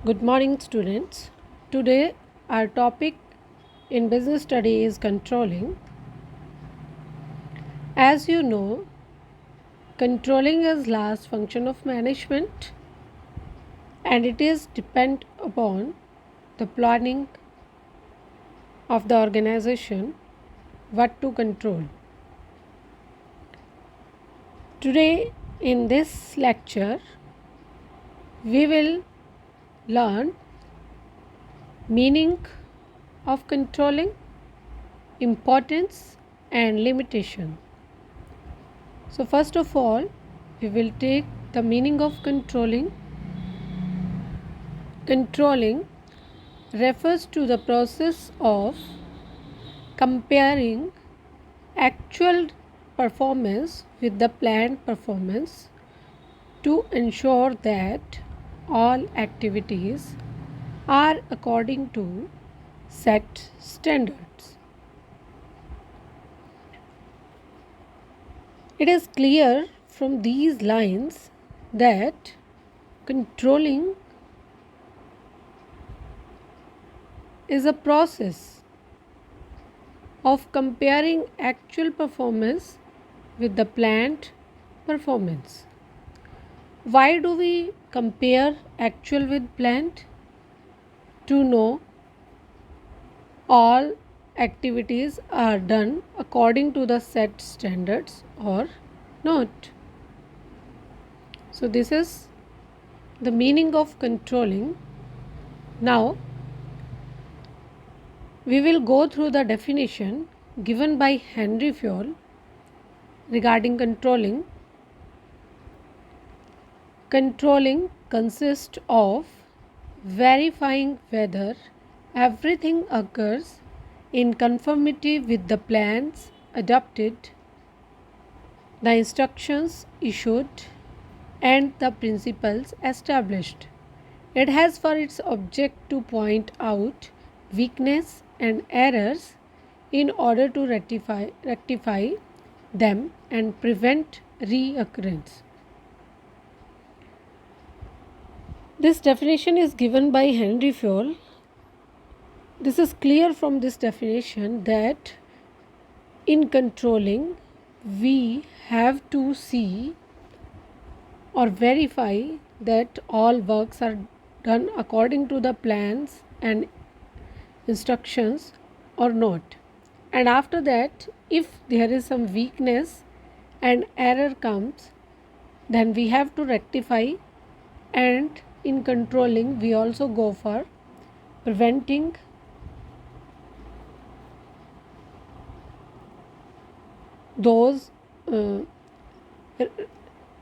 Good morning, students. Today, our topic in business study is controlling. As you know, controlling is last function of management and it is depend upon the planning of the organization what to control. Today, in this lecture, we will learn meaning of controlling, importance and limitation. So first of all, we will take the meaning of controlling. Controlling refers to the process of comparing actual performance with the planned performance to ensure that all activities are according to set standards. It is clear from these lines that controlling is a process of comparing actual performance with the planned performance. Why do we compare actual with planned? To know all activities are done according to the set standards or not. So, this is the meaning of controlling. Now, we will go through the definition given by Henry Fayol regarding controlling. Controlling consists of verifying whether everything occurs in conformity with the plans adopted, the instructions issued, and the principles established. It has for its object to point out weakness and errors in order to rectify them and prevent reoccurrence. This definition is given by Henry Fayol. This is clear from this definition that in controlling, we have to see or verify that all works are done according to the plans and instructions or not. And after that, if there is some weakness and error comes, then we have to rectify, and in controlling we also go for preventing those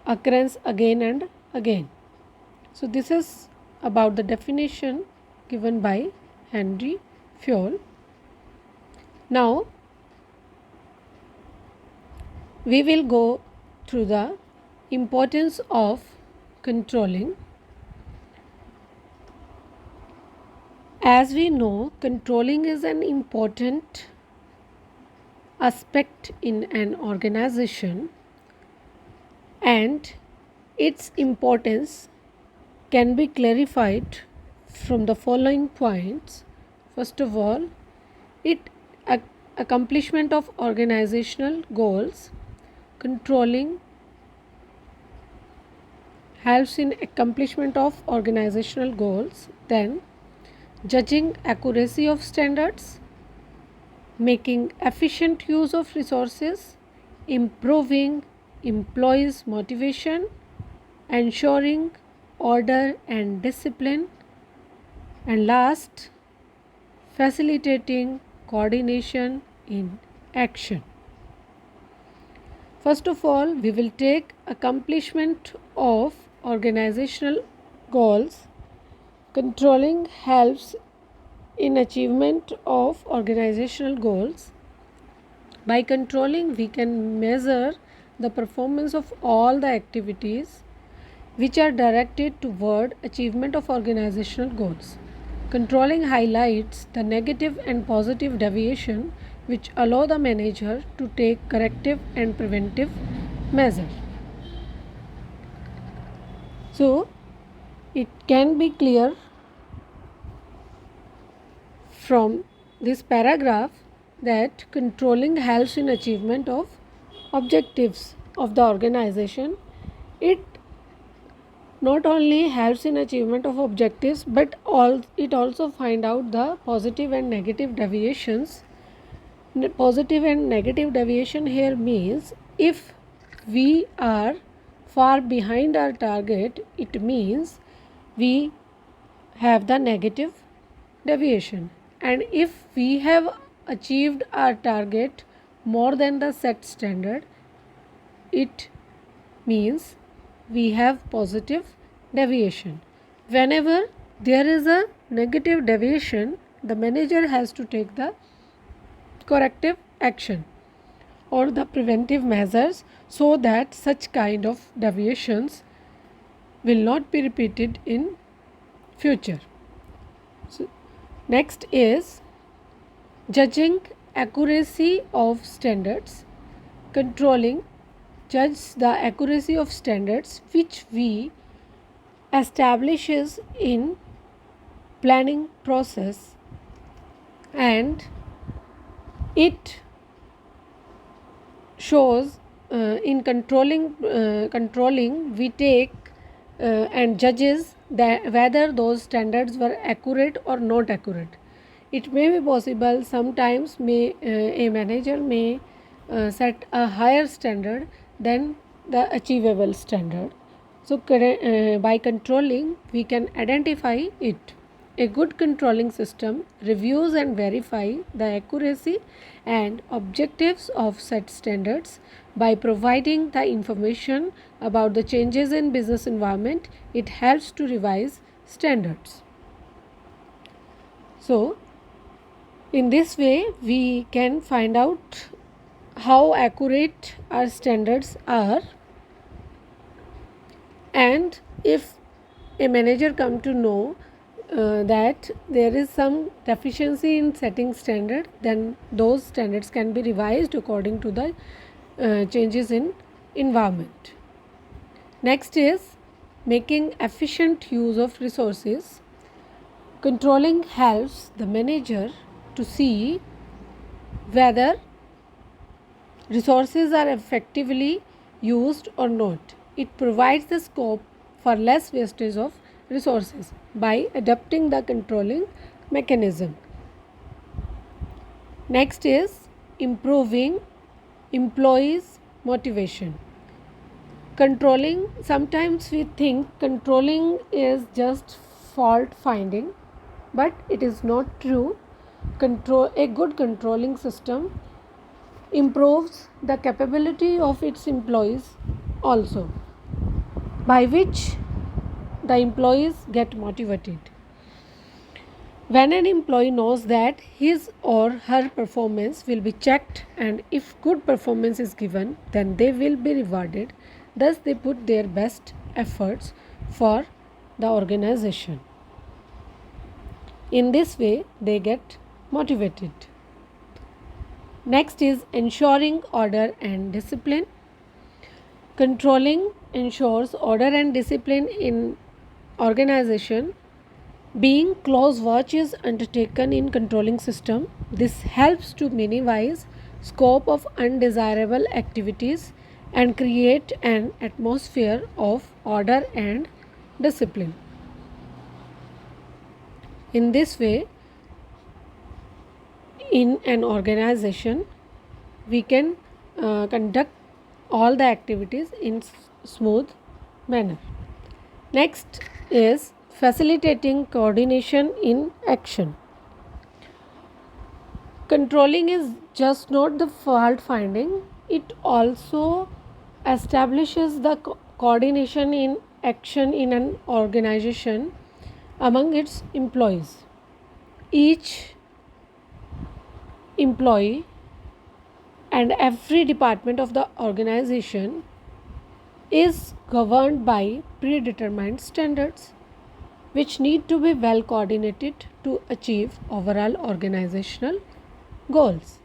occurrence again and again. So this is about the definition given by Henry Fayol. Now we will go through the importance of controlling. As we know, controlling is an important aspect in an organization, and its importance can be clarified from the following points. First of all, it accomplishment of organizational goals. Controlling helps in accomplishment of organizational goals. Then judging accuracy of standards, making efficient use of resources, improving employees' motivation, ensuring order and discipline, and last, facilitating coordination in action. First of all, we will take accomplishment of organizational goals. Controlling helps in achievement of organizational goals. By controlling, we can measure the performance of all the activities which are directed toward achievement of organizational goals. Controlling highlights the negative and positive deviation which allow the manager to take corrective and preventive measures. So, it can be clear from this paragraph that controlling helps in achievement of objectives of the organization. It not only helps in achievement of objectives, but it also find out the positive and negative deviations. Positive and negative deviation here means if we are far behind our target, it means we have the negative deviation, and if we have achieved our target more than the set standard, it means we have positive deviation. Whenever there is a negative deviation, the manager has to take the corrective action or the preventive measures so that such kind of deviations will not be repeated in future. So, next is judging accuracy of standards. Controlling judges the accuracy of standards which we establishes in planning process, and it shows in controlling we take and judges that whether those standards were accurate or not accurate. It may be possible sometimes a manager may set a higher standard than the achievable standard. So by controlling we can identify it. A good controlling system reviews and verify the accuracy and objectives of set standards. By providing the information about the changes in business environment, it helps to revise standards. So, in this way we can find out how accurate our standards are, and if a manager come to know that there is some deficiency in setting standard, then those standards can be revised according to the changes in environment. Next is making efficient use of resources. Controlling helps the manager to see whether resources are effectively used or not. It provides the scope for less wastage of resources by adapting the controlling mechanism. Next is improving employees' motivation. Controlling, sometimes we think controlling is just fault finding, but it is not true. A good controlling system improves the capability of its employees also, by which the employees get motivated. When an employee knows that his or her performance will be checked, and if good performance is given, then they will be rewarded. Thus, they put their best efforts for the organization. In this way, they get motivated. Next is ensuring order and discipline. Controlling ensures order and discipline in organization. Being close watch is undertaken in controlling system. This helps to minimize scope of undesirable activities and create an atmosphere of order and discipline. In this way, in an organization, we can conduct all the activities in smooth manner. Next is facilitating coordination in action. Controlling is just not the fault finding, it also establishes the coordination in action in an organization among its employees. Each employee and every department of the organization is governed by predetermined standards which need to be well coordinated to achieve overall organizational goals.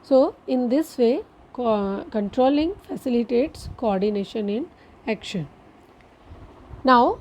So, in this way, controlling facilitates coordination in action. Now,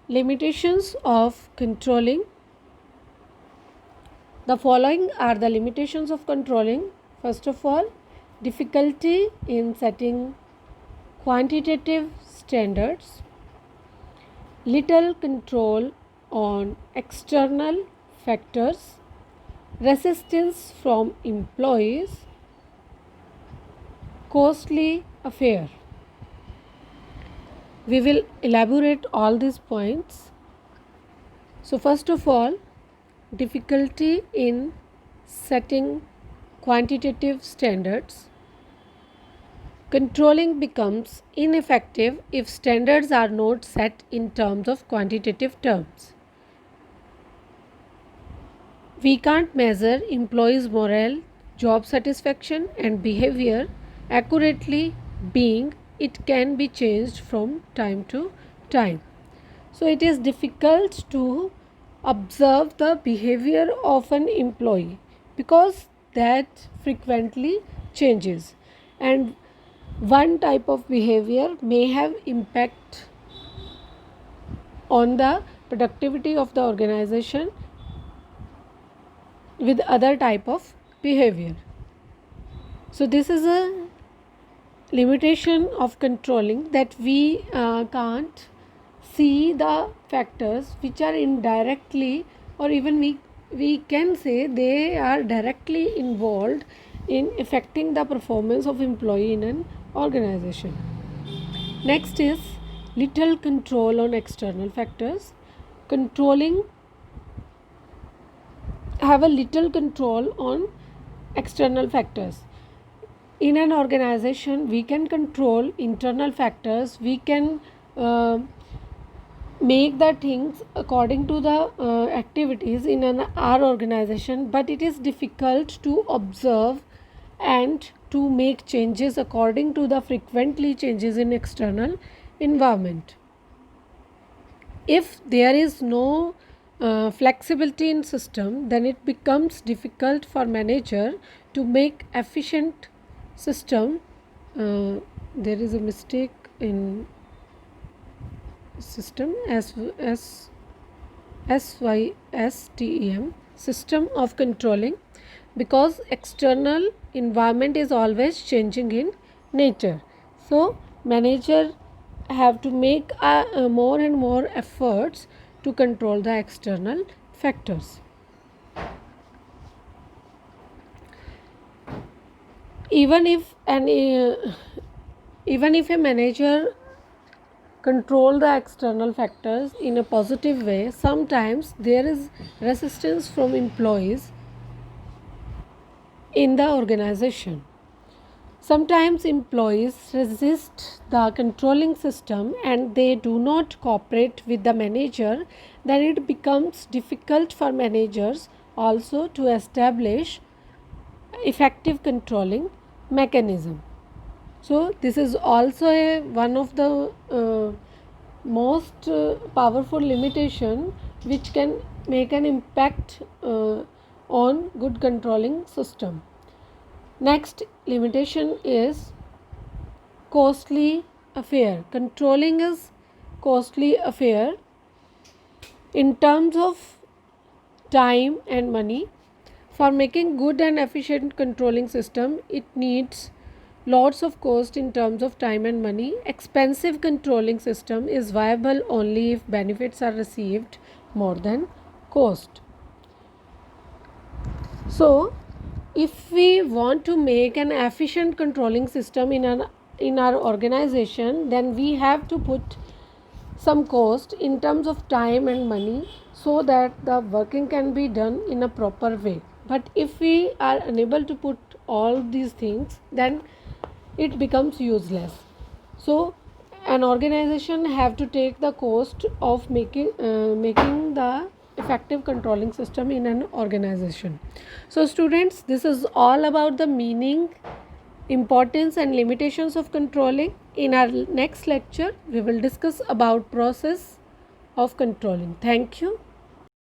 limitations of controlling. The following are the limitations of controlling. First of all, difficulty in setting quantitative standards, little control on external factors, resistance from employees, costly affair. We will elaborate all these points. So first of all, difficulty in setting quantitative standards. Controlling becomes ineffective if standards are not set in terms of quantitative terms. We can't measure employees' morale, job satisfaction, and behavior accurately, being it can be changed from time to time. So it is difficult to observe the behavior of an employee because that frequently changes, and one type of behavior may have impact on the productivity of the organization with other type of behavior. So this is a limitation of controlling, that we can't see the factors which are indirectly, or even we can say they are directly involved in affecting the performance of employee in an organization. Next is little control on external factors. Controlling have a little control on external factors. In an organization, we can control internal factors. We can make the things according to the activities in our organization, but it is difficult to observe and to make changes according to the frequently changes in external environment. If there is no flexibility in system, then it becomes difficult for manager to make efficient system. There is a mistake in system, SYSTEM, system of controlling, because external environment is always changing in nature. So manager have to make more and more efforts to control the external factors. Even if a manager control the external factors in a positive way, sometimes there is resistance from employees in the organization. Sometimes employees resist the controlling system and they do not cooperate with the manager. Then it becomes difficult for managers also to establish effective controlling mechanism. So this is also one of the most powerful limitation which can make an impact on good controlling system. Next limitation is costly affair. Controlling is costly affair in terms of time and money. For making good and efficient controlling system, it needs lots of cost in terms of time and money. Expensive controlling system is viable only if benefits are received more than cost. So if we want to make an efficient controlling system in our organization, then we have to put some cost in terms of time and money so that the working can be done in a proper way. But if we are unable to put all these things, then it becomes useless. So an organization have to take the cost of making the effective controlling system in an organization. So students, this is all about the meaning, importance and limitations of controlling. In our next lecture, we will discuss about process of controlling. Thank you.